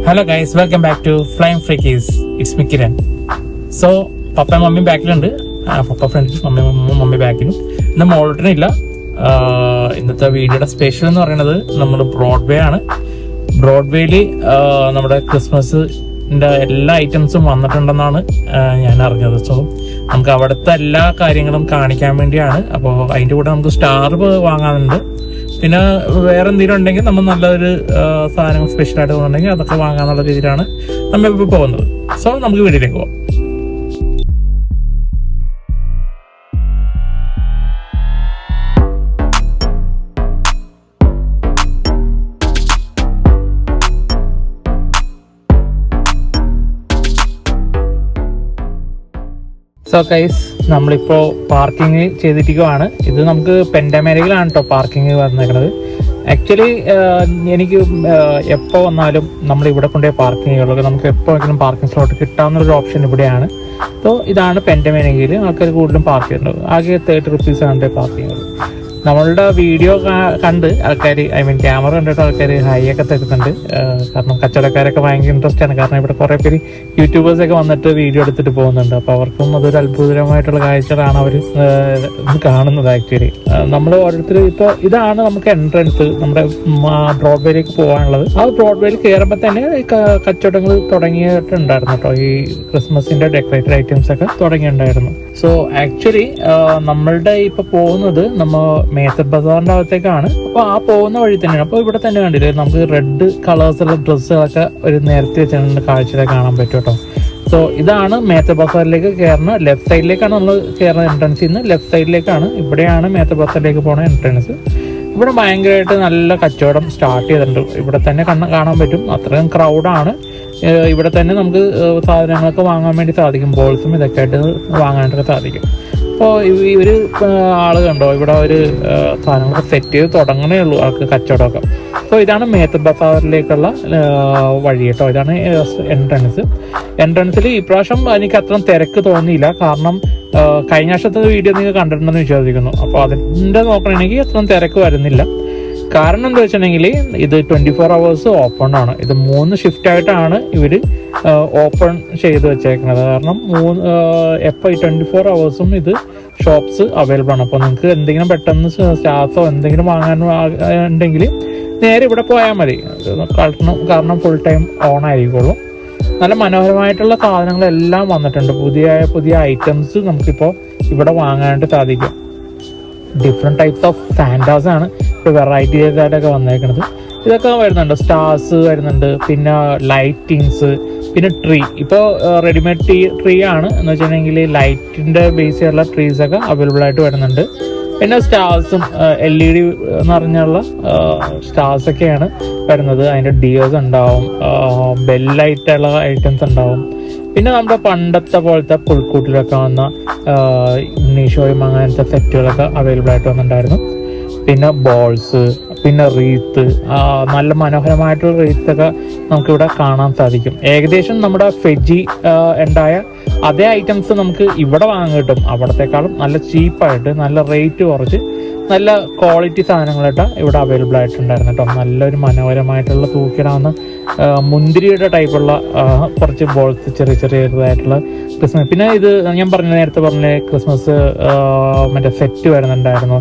Hello guys, welcome back to flying freakies. It's me Kiran. So പപ്പയും മമ്മിയും ബാക്കിലുണ്ട്. പപ്പ friends, mummy ബാക്കിലും. ഇന്ന് മോൾട്ടനില്ല. ഇന്നത്തെ വീഡിയോയുടെ സ്പെഷ്യൽ എന്ന് പറയുന്നത് നമ്മൾ ബ്രോഡ്വേ ആണ്. ബ്രോഡ്വേയിൽ നമ്മുടെ ക്രിസ്മസിൻ്റെ എല്ലാ ഐറ്റംസും വന്നിട്ടുണ്ടെന്നാണ് ഞാൻ അറിഞ്ഞത്. സോ നമുക്ക് അവിടുത്തെ എല്ലാ കാര്യങ്ങളും കാണിക്കാൻ വേണ്ടിയാണ്. അപ്പോൾ അതിൻ്റെ കൂടെ നമുക്ക് സ്റ്റാർ വാങ്ങാനുണ്ട്. പിന്നെ വേറെ എന്തെങ്കിലും ഉണ്ടെങ്കിൽ നമ്മൾ നല്ലൊരു സാധനങ്ങൾ സ്പെഷ്യലായിട്ട് തോന്നുന്നുണ്ടെങ്കിൽ അതൊക്കെ വാങ്ങാന്നുള്ള രീതിയിലാണ് നമ്മളിപ്പോൾ പോകുന്നത്. സോ നമുക്ക് വീട്ടിലേക്ക് പോകാം. സോ ഗൈസ്, നമ്മളിപ്പോൾ പാർക്കിംഗ് ചെയ്തിരിക്കുകയാണ്. ഇത് നമുക്ക് പെൻഡമേരിയിലാണ് കേട്ടോ പാർക്കിംഗ് വന്നേക്കുന്നത്. ആക്ച്വലി എനിക്ക് എപ്പോൾ വന്നാലും നമ്മൾ ഇവിടെ കൊണ്ടുപോയി പാർക്കിംഗ് ചെയ്യുള്ളൂ. നമുക്ക് എപ്പോഴെങ്കിലും പാർക്കിംഗ് സ്ലോട്ട് കിട്ടാവുന്നൊരു ഓപ്ഷൻ ഇവിടെയാണ്. സോ ഇതാണ് പെൻഡമേരിയിൽ ആൾക്കാർ കൂടുതലും പാർക്ക് ചെയ്യുന്നത്. ആകെ 30 rupees ആണ് പാർക്കിംഗ്. നമ്മളുടെ വീഡിയോ കണ്ട് ആൾക്കാർ, ക്യാമറ കണ്ടിട്ട് ആൾക്കാർ ഹൈ ഒക്കെ തരുന്നുണ്ട്. കാരണം കച്ചവടക്കാരൊക്കെ ഭയങ്കര ഇൻട്രസ്റ്റ് ആണ്. കാരണം ഇവിടെ കുറേ പേര് യൂട്യൂബേഴ്സൊക്കെ വന്നിട്ട് വീഡിയോ എടുത്തിട്ട് പോകുന്നുണ്ട്. അപ്പോൾ അവർക്കും അതൊരു അത്ഭുതകരമായിട്ടുള്ള കാഴ്ചകളാണ് അവർ കാണുന്നത്. ആക്ച്വലി നമ്മൾ ഓരോരുത്തർ ഇപ്പോൾ ഇതാണ് നമുക്ക് എൻട്രൻസ് നമ്മുടെ ബ്രോഡ്വേയിലേക്ക് പോകാനുള്ളത്. ആ ബ്രോഡ്വേയിൽ കയറുമ്പോൾ തന്നെ കച്ചവടങ്ങൾ തുടങ്ങിയിട്ടുണ്ടായിരുന്നു കേട്ടോ. ഈ ക്രിസ്മസിന്റെ ഡെക്കറേറ്റഡ് ഐറ്റംസ് ഒക്കെ തുടങ്ങിയിട്ടുണ്ടായിരുന്നു. സോ ആക്ച്വലി നമ്മളുടെ ഇപ്പൊ പോകുന്നത് മേത്തർ ബസാറിന്റെ അകത്തേക്കാണ്. അപ്പൊ ആ പോകുന്ന വഴി തന്നെയാണ്. അപ്പൊ ഇവിടെ തന്നെ കണ്ടില്ലേ, നമുക്ക് റെഡ് കളേഴ്സുള്ള ഡ്രസ്സുകളൊക്കെ ഒരു നേരത്തെ വെച്ചാൽ കാഴ്ചയിൽ കാണാൻ പറ്റും കേട്ടോ. സോ ഇതാണ് മേത്തർ ബസാറിലേക്ക് കയറുന്ന ലെഫ്റ്റ് സൈഡിലേക്കാണ് നമ്മൾ കയറുന്ന എൻട്രൻസ്. ഇന്ന് ലെഫ്റ്റ് സൈഡിലേക്കാണ്. ഇവിടെയാണ് മേത്തർ ബസാറിലേക്ക് പോകുന്ന എൻട്രൻസ്. ഇവിടെ ഭയങ്കരമായിട്ട് നല്ല കച്ചവടം സ്റ്റാർട്ട് ചെയ്തിട്ടുണ്ട്. ഇവിടെ തന്നെ കാണാൻ പറ്റും. അത്രയും ക്രൗഡാണ്. ഇവിടെ തന്നെ നമുക്ക് സാധനങ്ങളൊക്കെ വാങ്ങാൻ വേണ്ടി സാധിക്കും. ബോൾസും ഇതൊക്കെ ആയിട്ട് വാങ്ങാനായിട്ടൊക്കെ സാധിക്കും. അപ്പോൾ ഒരു ആള് കണ്ടോ, ഇവിടെ ഒരു സാധനങ്ങളൊക്കെ സെറ്റ് ചെയ്ത് തുടങ്ങണേ ഉള്ളൂ ആൾക്ക് കച്ചവടമൊക്കെ. സോ ഇതാണ് മേത്തർ ബസാറിലേക്കുള്ള വഴി കേട്ടോ. ഇതാണ് എൻട്രൻസിൽ ഇപ്രാവശ്യം എനിക്ക് അത്ര തിരക്ക് തോന്നിയില്ല. കാരണം കഴിഞ്ഞ വർഷത്തെ വീഡിയോ നിങ്ങൾ കണ്ടിട്ടുണ്ടെന്ന് വിശ്വസിക്കുന്നു. അപ്പോൾ അതിൻ്റെ നോക്കണമെങ്കിൽ അത്ര തിരക്ക് വരുന്നില്ല. കാരണം എന്താ വെച്ചിട്ടുണ്ടെങ്കിൽ ഇത് 24 hours ഓപ്പൺ ആണ്. ഇത് 3 ഷിഫ്റ്റായിട്ടാണ് ഇവർ ഓപ്പൺ ചെയ്ത് വെച്ചേക്കുന്നത്. കാരണം എപ്പോൾ 24 hours ഇത് ഷോപ്സ് അവൈലബിൾ ആണ്. അപ്പോൾ നിങ്ങൾക്ക് എന്തെങ്കിലും പെട്ടെന്ന് സ്റ്റാഫോ എന്തെങ്കിലും വാങ്ങാൻ ഉണ്ടെങ്കിൽ നേരെ ഇവിടെ പോയാൽ മതി. കാരണം ഫുൾ ടൈം ഓൺ ആയിരിക്കുള്ളൂ. നല്ല മനോഹരമായിട്ടുള്ള സാധനങ്ങളെല്ലാം വന്നിട്ടുണ്ട്. പുതിയ ഐറ്റംസ് നമുക്കിപ്പോൾ ഇവിടെ വാങ്ങാനായിട്ട് സാധിക്കും. ഡിഫറെൻറ്റ് ടൈപ്സ് ഓഫ് സാൻഡാസ് ആണ് ഇപ്പോൾ വെറൈറ്റി ആയിട്ടൊക്കെ വന്നേക്കുന്നത്. ഇതൊക്കെ വരുന്നുണ്ട്. സ്റ്റാർസ് വരുന്നുണ്ട്, പിന്നെ ലൈറ്റിങ്സ്, പിന്നെ ട്രീ. ഇപ്പോൾ റെഡിമെയ്ഡ് ട്രീ ആണ് എന്ന് വെച്ചിട്ടുണ്ടെങ്കിൽ ലൈറ്റിൻ്റെ ബേസ് ചെയ്തുള്ള ട്രീസൊക്കെ അവൈലബിൾ ആയിട്ട് വരുന്നുണ്ട്. പിന്നെ സ്റ്റാർസും LED എന്ന് പറഞ്ഞുള്ള സ്റ്റാർസൊക്കെയാണ് വരുന്നത്. അതിൻ്റെ ഡിയോസ് ഉണ്ടാവും, ബെല്ലായിട്ടുള്ള ഐറ്റംസ് ഉണ്ടാവും. പിന്നെ നമ്മുടെ പണ്ടത്തെ പോലത്തെ പുൽക്കൂട്ടിലൊക്കെ വന്ന ഉണ്ണീഷോയും അങ്ങനത്തെ സെറ്റുകളൊക്കെ അവൈലബിൾ ആയിട്ട് വന്നിട്ടുണ്ടായിരുന്നു. പിന്നെ ബോൾസ്, പിന്നെ റീത്ത്, നല്ല മനോഹരമായിട്ടുള്ള റീത്തൊക്കെ നമുക്കിവിടെ കാണാൻ സാധിക്കും. ഏകദേശം നമ്മുടെ ഫെജി ഉണ്ടായ അതേ ഐറ്റംസ് നമുക്ക് ഇവിടെ വാങ്ങാൻ കിട്ടും. അവിടത്തെക്കാളും നല്ല ചീപ്പായിട്ട്, നല്ല റേറ്റ് കുറച്ച്, നല്ല ക്വാളിറ്റി സാധനങ്ങളായിട്ട് ഇവിടെ അവൈലബിൾ ആയിട്ടുണ്ടായിരുന്നു കേട്ടോ. നല്ലൊരു മനോഹരമായിട്ടുള്ള തൂക്കിടാവുന്ന മുന്തിരിയുടെ ടൈപ്പുള്ള കുറച്ച് ബോൾസ്, ചെറിയതായിട്ടുള്ള ക്രിസ്മസ്. പിന്നെ ഇത് ഞാൻ നേരത്തെ പറഞ്ഞ ക്രിസ്മസ് മറ്റേ സെറ്റ് വരുന്നുണ്ടായിരുന്നു,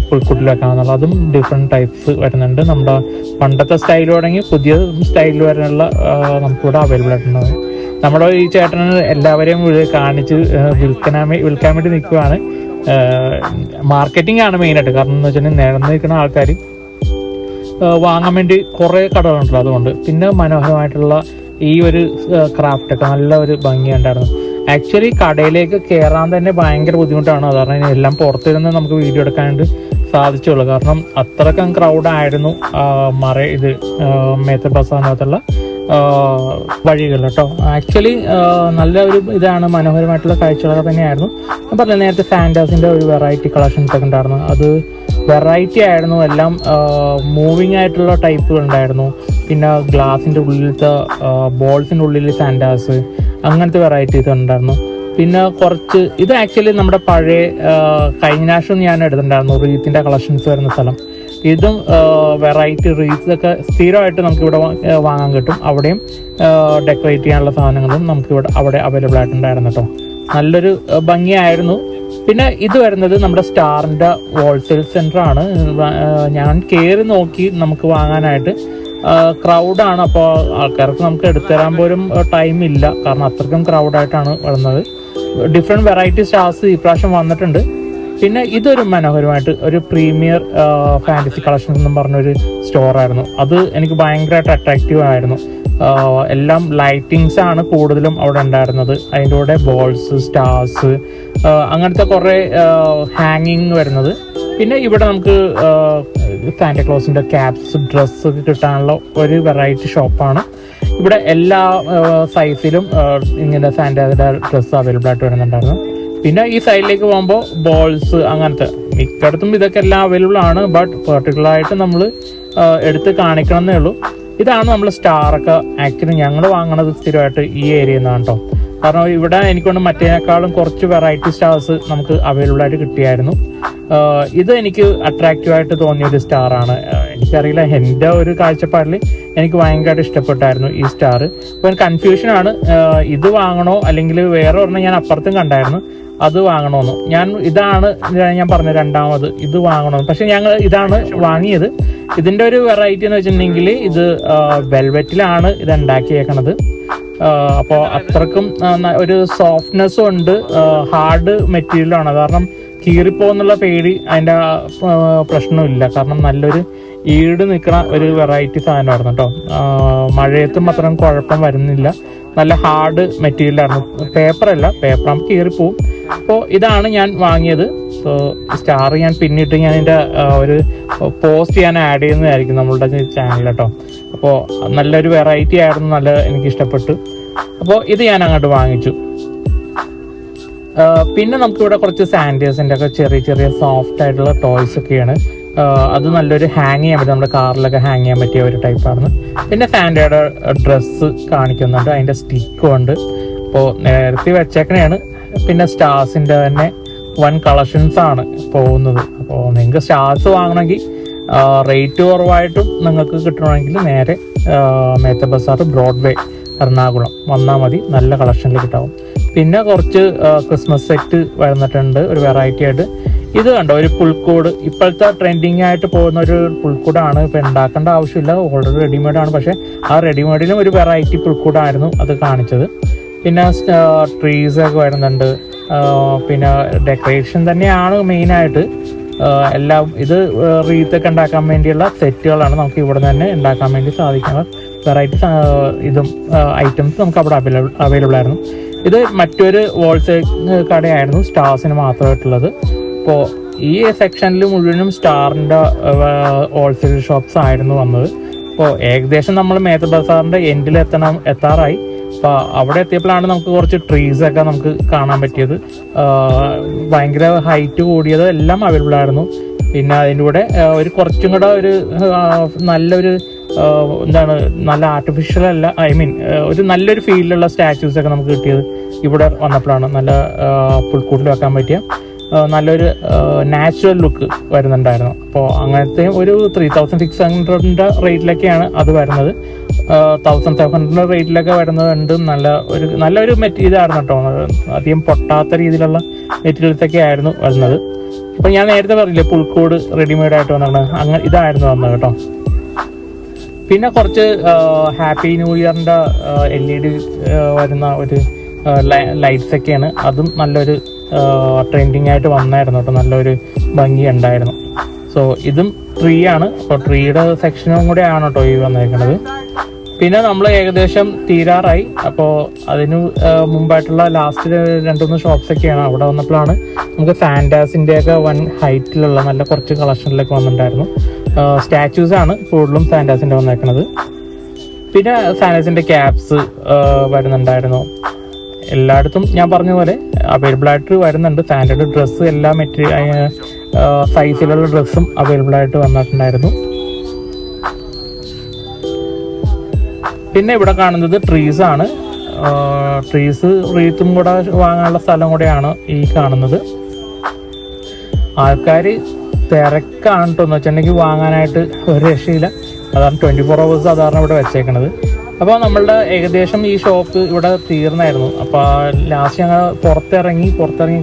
പുൽക്കുട്ടിൽ വെക്കാമെന്നുള്ള. അതും ഡിഫറെൻറ്റ് ടൈപ്സ് വരുന്നുണ്ട്. നമ്മുടെ പണ്ടത്തെ സ്റ്റൈൽ തുടങ്ങി പുതിയ സ്റ്റൈലിൽ വരാനുള്ള നമുക്കിവിടെ അവൈലബിൾ ആയിട്ടുണ്ടാവും. നമ്മുടെ ഈ ചേട്ടന് എല്ലാവരെയും കാണിച്ച് വിൽക്കാൻ വേണ്ടി നിൽക്കുകയാണ്. മാർക്കറ്റിംഗ് ആണ് മെയിനായിട്ട്. കാരണം എന്ന് വെച്ചിട്ടുണ്ടെങ്കിൽ നിരന്ന് നിൽക്കുന്ന ആൾക്കാർ വാങ്ങാൻ വേണ്ടി കുറേ കടകളുണ്ടല്ലോ, അതുകൊണ്ട്. പിന്നെ മനോഹരമായിട്ടുള്ള ഈ ഒരു ക്രാഫ്റ്റൊക്കെ നല്ല ഒരു ഭംഗിയുണ്ടായിരുന്നു. ആക്ച്വലി കടയിലേക്ക് കയറാൻ തന്നെ ഭയങ്കര ബുദ്ധിമുട്ടാണ്. കാരണം എല്ലാം പുറത്തിരുന്ന് നമുക്ക് വീഡിയോ എടുക്കാനായിട്ട് സാധിച്ചുള്ളൂ. കാരണം അത്രയ്ക്കും ക്രൗഡായിരുന്നു മേത്തർ ബസാറിനകത്തുള്ള വഴികൾ കേട്ടോ. ആക്ച്വലി നല്ല ഒരു ഇതാണ്, മനോഹരമായിട്ടുള്ള കാഴ്ചകളൊക്കെ തന്നെയായിരുന്നു. ഞാൻ പറഞ്ഞത് നേരത്തെ സാൻഡാസിൻ്റെ ഒരു വെറൈറ്റി കളക്ഷൻസ് ഒക്കെ ഉണ്ടായിരുന്നു. അത് വെറൈറ്റി ആയിരുന്നു. എല്ലാം മൂവിങ് ആയിട്ടുള്ള ടൈപ്പുകൾ ഉണ്ടായിരുന്നു. പിന്നെ ഗ്ലാസിൻ്റെ ഉള്ളിലത്തെ ബോൾസിൻ്റെ ഉള്ളിൽ സാൻഡാസ്, അങ്ങനത്തെ വെറൈറ്റീസ് ഉണ്ടായിരുന്നു. പിന്നെ കുറച്ച് ഇത് ആക്ച്വലി നമ്മുടെ പഴയ കഴിഞ്ഞ പ്രാവശ്യം ഞാൻ എടുത്തിട്ടുണ്ടായിരുന്നു റീത്തിൻ്റെ കളക്ഷൻസ് വരുന്ന സ്ഥലം. ഇതും വെറൈറ്റി റീൽസ് ഒക്കെ സ്ഥിരമായിട്ട് നമുക്കിവിടെ വാങ്ങാൻ കിട്ടും. അവിടെയും ഡെക്കറേറ്റ് ചെയ്യാനുള്ള സാധനങ്ങളും നമുക്കിവിടെ അവിടെ അവൈലബിൾ ആയിട്ടുണ്ടായിരുന്നു കേട്ടോ. നല്ലൊരു ഭംഗിയായിരുന്നു. പിന്നെ ഇത് വരുന്നത് നമ്മുടെ സ്റ്റാറിൻ്റെ ഹോൾസെയിൽ സെൻ്റർ ആണ്. ഞാൻ കയറി നോക്കി നമുക്ക് വാങ്ങാനായിട്ട് ക്രൗഡാണ്. അപ്പോൾ ആൾക്കാർക്ക് നമുക്ക് എടുത്തുതരാൻ പോലും ടൈം ഇല്ല, കാരണം അത്രയ്ക്കും ക്രൗഡായിട്ടാണ് വരുന്നത്. ഡിഫറെൻറ്റ് വെറൈറ്റി സ്റ്റാർസ് ഇപ്രാവശ്യം വന്നിട്ടുണ്ട്. പിന്നെ ഇതൊരു മനോഹരമായിട്ട് ഒരു പ്രീമിയർ ഫാൻറ്റസി കളക്ഷൻസ് എന്നും പറഞ്ഞൊരു സ്റ്റോറായിരുന്നു. അത് എനിക്ക് ഭയങ്കരമായിട്ട് അട്രാക്റ്റീവ് ആയിരുന്നു. എല്ലാം ലൈറ്റിങ്സ് ആണ് കൂടുതലും അവിടെ ഉണ്ടായിരുന്നത്. അതിൻ്റെ കൂടെ ബോൾസ്, സ്റ്റാർസ്, അങ്ങനത്തെ കുറേ ഹാങ്ങിങ് വരുന്നത്. പിന്നെ ഇവിടെ നമുക്ക് സാന്റാക്ലോസിൻ്റെ ക്യാപ്സ്, ഡ്രസ്സ് കിട്ടാനുള്ള ഒരു വെറൈറ്റി ഷോപ്പാണ്. ഇവിടെ എല്ലാ സൈസിലും ഇങ്ങനെ സാന്റായുടെ ഡ്രസ്സ് അവൈലബിൾ ആയിട്ട് വരുന്നുണ്ടായിരുന്നു. പിന്നെ ഈ സൈഡിലേക്ക് പോകുമ്പോൾ ബോൾസ്, അങ്ങനത്തെ മിക്കയിടത്തും ഇതൊക്കെ എല്ലാം അവൈലബിൾ ആണ്. ബട്ട് പെർട്ടിക്കുലറായിട്ട് നമ്മൾ എടുത്ത് കാണിക്കണം എന്നേ ഉള്ളൂ. ഇതാണ് നമ്മൾ സ്റ്റാറൊക്കെ ആക്ച്വലി ഞങ്ങൾ വാങ്ങണത് സ്ഥിരമായിട്ട് ഈ ഏരിയയിൽ നിന്നാണ് കേട്ടോ. കാരണം ഇവിടെ എനിക്കൊണ്ട് മറ്റേനേക്കാളും കുറച്ച് വെറൈറ്റി സ്റ്റാർസ് നമുക്ക് അവൈലബിൾ ആയിട്ട് കിട്ടിയായിരുന്നു. ഇത് എനിക്ക് അട്രാക്റ്റീവായിട്ട് തോന്നിയൊരു സ്റ്റാറാണ്. എനിക്കറിയില്ല, എൻ്റെ ഒരു കാഴ്ചപ്പാടിൽ എനിക്ക് ഭയങ്കരമായിട്ട് ഇഷ്ടപ്പെട്ടായിരുന്നു ഈ സ്റ്റാർ. അപ്പോൾ കൺഫ്യൂഷനാണ്, ഇത് വാങ്ങണോ അല്ലെങ്കിൽ വേറെ ഒരെണ്ണം ഞാൻ അപ്പുറത്തും കണ്ടായിരുന്നു, അത് വാങ്ങണമെന്ന്. ഇതാണ് ഞാൻ പറഞ്ഞത് രണ്ടാമത്, ഇത് വാങ്ങണമെന്ന്. പക്ഷെ ഞങ്ങൾ ഇതാണ് വാങ്ങിയത്. ഇതിൻ്റെ ഒരു വെറൈറ്റി എന്ന് വെച്ചിട്ടുണ്ടെങ്കിൽ ഇത് വെൽവെറ്റിലാണ് ഇത് ഉണ്ടാക്കിയേക്കണത്. അപ്പോൾ അത്രക്കും ഒരു സോഫ്റ്റ്നെസ്സും ഉണ്ട്, ഹാർഡ് മെറ്റീരിയലാണ്. കാരണം കീറിപ്പോന്നുള്ള പേടി അതിൻ്റെ പ്രശ്നമില്ല. കാരണം നല്ലൊരു ഈട് നിൽക്കുന്ന ഒരു വെറൈറ്റി സാധനമായിരുന്നു കേട്ടോ. മഴയത്തും അത്രയും കുഴപ്പം വരുന്നില്ല. നല്ല ഹാർഡ് മെറ്റീരിയലായിരുന്നു. പേപ്പറല്ല, പേപ്പർ നമുക്ക് കീറിപ്പോവും. അപ്പോൾ ഇതാണ് ഞാൻ വാങ്ങിയത്. സോ സ്റ്റാർ ഞാൻ പിന്നിട്ട് ഞാൻ എൻ്റെ ഒരു പോസ്റ്റ് ഞാൻ ആഡ് ചെയ്യുന്നതായിരിക്കും നമ്മളുടെ ചാനൽ കേട്ടോ. അപ്പോൾ നല്ലൊരു വെറൈറ്റി ആയിരുന്നു, നല്ല എനിക്ക് ഇഷ്ടപ്പെട്ടു. അപ്പോൾ ഇത് ഞാൻ അങ്ങോട്ട് വാങ്ങിച്ചു. പിന്നെ നമുക്കിവിടെ കുറച്ച് സാൻഡേഴ്സിൻ്റെ ഒക്കെ ചെറിയ ചെറിയ സോഫ്റ്റ് ആയിട്ടുള്ള ടോയ്സ് ഒക്കെയാണ്. അത് നല്ലൊരു ഹാങ് ചെയ്യാൻ പറ്റും, നമ്മുടെ കാറിലൊക്കെ ഹാങ് ചെയ്യാൻ പറ്റിയ ഒരു ടൈപ്പാണ്. പിന്നെ സാൻഡയുടെ ഡ്രസ്സ് കാണിക്കുന്നുണ്ട്, അതിൻ്റെ സ്റ്റിക്കും ഉണ്ട്. അപ്പോൾ നേരത്തെ വെച്ചേക്കണെയാണ്. പിന്നെ സ്റ്റാർസിൻ്റെ തന്നെ വൺ കളക്ഷൻസ് ആണ് പോകുന്നത്. അപ്പോൾ നിങ്ങൾക്ക് സ്റ്റാർസ് വാങ്ങണമെങ്കിൽ റേറ്റ് കുറവായിട്ടും നിങ്ങൾക്ക് കിട്ടണമെങ്കിൽ നേരെ മേത്ത ബസാർ, ബ്രോഡ്വേ, എറണാകുളം വന്നാൽ മതി. നല്ല കളക്ഷനിൽ കിട്ടാവും. പിന്നെ കുറച്ച് ക്രിസ്മസ് സെറ്റ് വരുന്നിട്ടുണ്ട് ഒരു വെറൈറ്റി ആയിട്ട്. ഇത് കണ്ടോ, ഒരു പുൽക്കൂട്. ഇപ്പോഴത്തെ ട്രെൻഡിങ് ആയിട്ട് പോകുന്ന ഒരു പുൽക്കൂടാണ്. ഇപ്പം ഉണ്ടാക്കേണ്ട ആവശ്യമില്ല, ഓൾറെഡി റെഡിമെയ്ഡാണ്. പക്ഷേ ആ റെഡിമെയ്ഡിലും ഒരു വെറൈറ്റി പുൽക്കൂടായിരുന്നു അത് കാണിച്ചത്. പിന്നെ ട്രീസൊക്കെ വരുന്നുണ്ട്. പിന്നെ ഡെക്കറേഷൻ തന്നെയാണ് മെയിനായിട്ട് എല്ലാം. ഇത് റീത്തൊക്കെ ഉണ്ടാക്കാൻ വേണ്ടിയുള്ള സെറ്റുകളാണ് നമുക്ക് ഇവിടെ തന്നെ ഉണ്ടാക്കാൻ വേണ്ടി സാധിക്കുന്ന വെറൈറ്റി ഇതും ഐറ്റംസ് നമുക്ക് അവിടെ അവൈലബിൾ ആയിരുന്നു. ഇത് മറ്റൊരു ഹോൾസെയിൽ കടയായിരുന്നു, സ്റ്റാർസിന് മാത്രമായിട്ടുള്ളത്. അപ്പോൾ ഈ സെക്ഷനിൽ മുഴുവനും സ്റ്റാറിൻ്റെ ഹോൾസെയിൽ ഷോപ്സ് ആയിരുന്നു വന്നത്. അപ്പോൾ ഏകദേശം നമ്മൾ മേത്ത ബസാറിൻ്റെ എത്താറായി. അപ്പോൾ അവിടെ എത്തിയപ്പോഴാണ് നമുക്ക് കുറച്ച് ട്രീസൊക്കെ നമുക്ക് കാണാൻ പറ്റിയത്. ഭയങ്കര ഹൈറ്റ് കൂടിയത് എല്ലാം അവൈലബിൾ ആയിരുന്നു. പിന്നെ അതിൻ്റെ കൂടെ ഒരു കുറച്ചും കൂടെ ഒരു നല്ലൊരു നല്ല ആർട്ടിഫിഷ്യൽ അല്ല, ഒരു നല്ലൊരു ഫീലിലുള്ള സ്റ്റാച്യൂസൊക്കെ നമുക്ക് കിട്ടിയത് ഇവിടെ വന്നപ്പോഴാണ്. നല്ല പുൽക്കൂട്ടിൽ വെക്കാൻ പറ്റിയ നല്ലൊരു നാച്ചുറൽ ലുക്ക് വരുന്നുണ്ടായിരുന്നു. അപ്പോൾ അങ്ങനത്തെ ഒരു 3600 റേറ്റിലൊക്കെയാണ് അത് വരുന്നത്. 1500 റേറ്റിലൊക്കെ വരുന്നതുണ്ട്. നല്ലൊരു ഇതായിരുന്നു കേട്ടോ. അധികം പൊട്ടാത്ത രീതിയിലുള്ള മെറ്റീരിയൽസൊക്കെ ആയിരുന്നു വരുന്നത്. അപ്പോൾ ഞാൻ നേരത്തെ പറഞ്ഞില്ലേ പുൽക്കൂട് റെഡിമെയ്ഡ് ആയിട്ട് വന്നത്, ഇതായിരുന്നു വന്നത് കേട്ടോ. പിന്നെ കുറച്ച് ഹാപ്പി ന്യൂ ഇയറിൻ്റെ LED വരുന്ന ഒരു ലൈറ്റ്സ് ഒക്കെയാണ്. അതും നല്ലൊരു ട്രെൻഡിങ് ആയിട്ട് വന്നായിരുന്നു കേട്ടോ. നല്ലൊരു ഭംഗി ഉണ്ടായിരുന്നു. സോ ഇതും ട്രീ ആണ്. അപ്പോൾ ട്രീയുടെ സെക്ഷനും കൂടെ ആണ് കേട്ടോ ഈ വന്നേക്കുന്നത്. പിന്നെ നമ്മൾ ഏകദേശം തീരാറായി. അപ്പോൾ അതിന് മുമ്പായിട്ടുള്ള ലാസ്റ്റ് 2-3 ഷോപ്സൊക്കെയാണ്. അവിടെ വന്നപ്പോഴാണ് നമുക്ക് സാന്റാസിൻ്റെയൊക്കെ വൺ ഹൈറ്റിലുള്ള നല്ല കുറച്ച് കളക്ഷനിലൊക്കെ വന്നിട്ടുണ്ടായിരുന്നു. സ്റ്റാച്യൂസാണ് കൂടുതലും സാന്റാസിൻ്റെ വന്നേക്കുന്നത്. പിന്നെ സാന്റാസിൻ്റെ ക്യാപ്സ് വരുന്നുണ്ടായിരുന്നു. എല്ലായിടത്തും ഞാൻ പറഞ്ഞ പോലെ അവൈലബിൾ ആയിട്ട് വരുന്നുണ്ട്. സാൻഡയുടെ ഡ്രസ്സ്, എല്ലാ സൈസിലുള്ള ഡ്രസ്സും അവൈലബിൾ ആയിട്ട് വന്നിട്ടുണ്ടായിരുന്നു. പിന്നെ ഇവിടെ കാണുന്നത് ട്രീസ് ആണ്. ട്രീസ് റീത്തും കൂടെ വാങ്ങാനുള്ള സ്ഥലം കൂടെയാണ് ഈ കാണുന്നത്. ആൾക്കാർ തിരക്കാണ് കേട്ടോ. എന്ന് വെച്ചിട്ടുണ്ടെങ്കിൽ വാങ്ങാനായിട്ട് ഒരു രക്ഷയില്ല. അതാണ് 24 hours സാധാരണ ഇവിടെ വെച്ചേക്കണത്. അപ്പോൾ നമ്മളുടെ ഏകദേശം ഈ ഷോപ്പ് ഇവിടെ തീർന്നായിരുന്നു. അപ്പോൾ ലാസ്റ്റ് ഞങ്ങൾ പുറത്തിറങ്ങി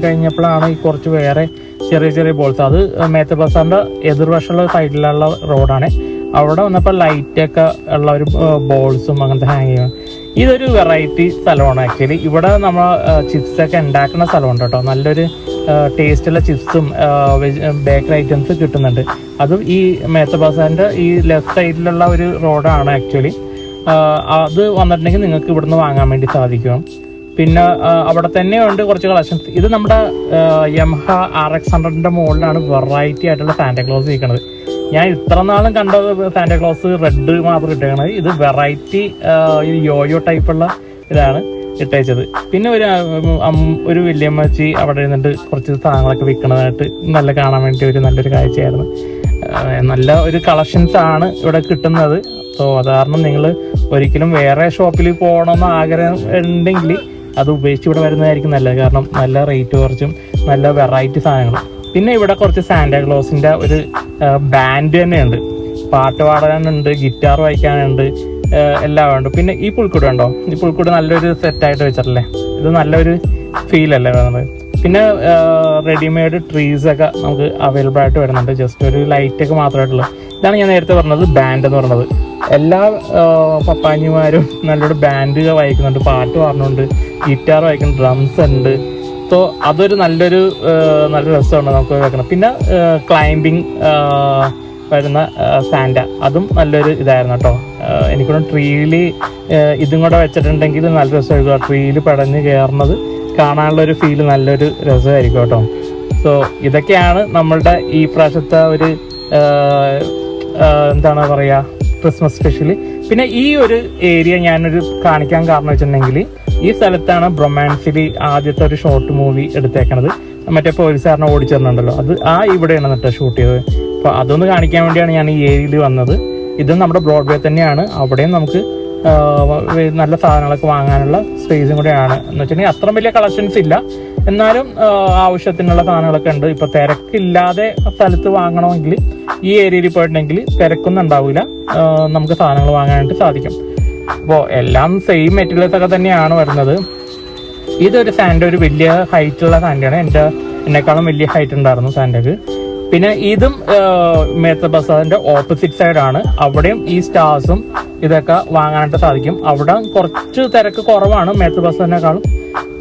കഴിഞ്ഞപ്പോഴാണ് ഈ കുറച്ച് വേറെ ചെറിയ ചെറിയ ബോൾസ്, അത് മേത്ത ബസാറിൻ്റെ എതിർവശമുള്ള സൈഡിലുള്ള റോഡാണ്. അവിടെ വന്നപ്പോൾ ലൈറ്റൊക്കെ ഉള്ള ഒരു ബോൾസും അങ്ങനത്തെ ഹാങ് ചെയ്യണം. ഇതൊരു വെറൈറ്റി സ്ഥലമാണ് ആക്ച്വലി. ഇവിടെ നമ്മൾ ചിപ്സൊക്കെ ഉണ്ടാക്കുന്ന സ്ഥലമുണ്ട് കേട്ടോ. നല്ലൊരു ടേസ്റ്റുള്ള ചിപ്സും ബേക്കറി ഐറ്റംസ് കിട്ടുന്നുണ്ട്. അതും ഈ മേത്ത ബസാറിൻ്റെ ഈ ലെഫ്റ്റ് സൈഡിലുള്ള ഒരു റോഡാണ് ആക്ച്വലി. അത് വന്നിട്ടുണ്ടെങ്കിൽ നിങ്ങൾക്ക് ഇവിടുന്ന് വാങ്ങാൻ വേണ്ടി സാധിക്കും. പിന്നെ അവിടെ തന്നെയുണ്ട് കുറച്ച് കളക്ഷൻസ്. ഇത് നമ്മുടെ യമഹ RX100ൻ്റെ മുകളിലാണ് വെറൈറ്റി ആയിട്ടുള്ള സാന്റാക്ലോസ് ഇരിക്കുന്നത്. ഞാൻ ഇത്ര നാളും കണ്ടത് സാന്റാക്ലോസ് റെഡ് മാത്രം ഇട്ടേക്കണത്. ഇത് വെറൈറ്റി യോയോ ടൈപ്പുള്ള ഇതാണ് ഇട്ടേച്ചത്. പിന്നെ ഒരു വല്യമ്മച്ചി അവിടെ ഇരുന്നിട്ട് കുറച്ച് സാധനങ്ങളൊക്കെ വിൽക്കണതായിട്ട് നല്ല കാണാൻ വേണ്ടി നല്ലൊരു കാഴ്ചയായിരുന്നു. നല്ല ഒരു കളക്ഷൻസ് ആണ് ഇവിടെ കിട്ടുന്നത്. സോ അത് കാരണം നിങ്ങൾ ഒരിക്കലും വേറെ ഷോപ്പിൽ പോകണമെന്ന് ആഗ്രഹം ഉണ്ടെങ്കിൽ അത് ഉപേക്ഷിച്ച് ഇവിടെ വരുന്നതായിരിക്കും നല്ലത്. കാരണം നല്ല റേറ്റ് കുറച്ചും നല്ല വെറൈറ്റി സാധനങ്ങളും. പിന്നെ ഇവിടെ കുറച്ച് സാന്റാക്ലോസിൻ്റെ ഒരു ബാൻഡ് തന്നെയുണ്ട്. പാട്ട് പാടാനുണ്ട്, ഗിറ്റാർ വായിക്കാനുണ്ട്, എല്ലാം ഉണ്ട്. പിന്നെ ഈ പുൽക്കൂട് ഉണ്ടോ, ഈ പുൽക്കൂട് നല്ലൊരു സെറ്റായിട്ട് വെച്ചിട്ടല്ലേ, ഇത് നല്ലൊരു ഫീലല്ലേ വരുന്നത്. പിന്നെ റെഡിമെയ്ഡ് ട്രീസൊക്കെ നമുക്ക് അവൈലബിൾ ആയിട്ട് വരുന്നുണ്ട്. ജസ്റ്റ് ഒരു ലൈറ്റൊക്കെ മാത്രമായിട്ടുള്ള ഇതാണ് ഞാൻ നേരത്തെ പറഞ്ഞത് ബാൻഡ് എന്ന് പറയുന്നത്. എല്ലാ പപ്പാഞ്ഞിമാരും നല്ലൊരു ബാൻഡ് വായിക്കുന്നുണ്ട്, പാട്ട് പാടുന്നുണ്ട്, ഗിറ്റാർ വായിക്കുന്നുണ്ട്, ഡ്രംസ് ഉണ്ട്. സോ അതൊരു നല്ല രസമാണ് നമുക്ക് വെക്കണം. പിന്നെ ക്ലൈംബിങ് വരുന്ന സാന്റ, അതും നല്ലൊരു ഇതായിരുന്നു കേട്ടോ. എനിക്കൊന്ന് ട്രീയിൽ ഇതും കൂടെ വെച്ചിട്ടുണ്ടെങ്കിൽ നല്ല രസമായിരിക്കും. ട്രീയിൽ പടഞ്ഞ് കയറുന്നത് കാണാനുള്ള ഒരു ഫീല് നല്ലൊരു രസമായിരിക്കും കേട്ടോ. സോ ഇതൊക്കെയാണ് നമ്മളുടെ ഈ പ്രാവശ്യത്തെ ഒരു എന്താണ് പറയുക, ക്രിസ്മസ് സ്പെഷ്യല്. പിന്നെ ഈ ഒരു ഏരിയ ഞാനൊരു കാണിക്കാൻ കാരണം വെച്ചിട്ടുണ്ടെങ്കിൽ ഈ സ്ഥലത്താണ് ബ്രൊമാൻസിലി ആദ്യത്തെ ഒരു ഷോർട്ട് മൂവി എടുത്തേക്കണത്. മറ്റേ പോലീസുകാരനെ ഓടിച്ചേർന്നുണ്ടല്ലോ, അത് ഇവിടെയാണ് കേട്ടോ ഷൂട്ട് ചെയ്തത്. അപ്പോൾ അതൊന്ന് കാണിക്കാൻ വേണ്ടിയാണ് ഞാൻ ഈ ഏരിയയിൽ വന്നത്. ഇതും നമ്മുടെ ബ്രോഡ്വേ തന്നെയാണ്. അവിടെയും നമുക്ക് നല്ല സാധനങ്ങളൊക്കെ വാങ്ങാനുള്ള സ്പേസും കൂടെയാണ്. എന്ന് വെച്ചിട്ടുണ്ടെങ്കിൽ അത്ര വലിയ കളക്ഷൻസ് ഇല്ല, എന്നാലും ആവശ്യത്തിനുള്ള സാധനങ്ങളൊക്കെ ഉണ്ട്. ഇപ്പൊ തിരക്കില്ലാതെ സ്ഥലത്ത് വാങ്ങണമെങ്കിൽ ഈ ഏരിയയിൽ പോയിട്ടുണ്ടെങ്കിൽ തിരക്കൊന്നും ഉണ്ടാവില്ല, നമുക്ക് സാധനങ്ങൾ വാങ്ങാനായിട്ട് സാധിക്കും. അപ്പോൾ എല്ലാം സെയിം മെറ്റീരിയൽസ് ഒക്കെ തന്നെയാണ് വരുന്നത്. ഇതൊരു സാൻഡ്, ഒരു വലിയ ഹൈറ്റുള്ള സാൻഡാണ്. എന്നെക്കാളും വലിയ ഹൈറ്റ് ഉണ്ടായിരുന്നു സാൻഡക്ക്. പിന്നെ ഇതും മേത്ത ബസാറിന്റെ ഓപ്പോസിറ്റ് സൈഡാണ്. അവിടെയും ഈ സ്റ്റാർസും ഇതൊക്കെ വാങ്ങാനായിട്ട് സാധിക്കും. അവിടെ കുറച്ച് തിരക്ക് കുറവാണ് മേത്ത ബസാറിനേക്കാളും.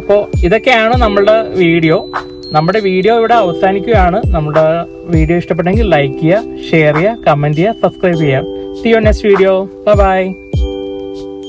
അപ്പോൾ ഇതൊക്കെയാണ് നമ്മളുടെ വീഡിയോ. നമ്മുടെ വീഡിയോ ഇവിടെ അവസാനിക്കുകയാണ്. നമ്മുടെ വീഡിയോ ഇഷ്ടപ്പെട്ടെങ്കിൽ ലൈക്ക് ചെയ്യുക, ഷെയർ ചെയ്യുക, കമന്റ് ചെയ്യുക, സബ്സ്ക്രൈബ് ചെയ്യുക. See you next video. Bye bye.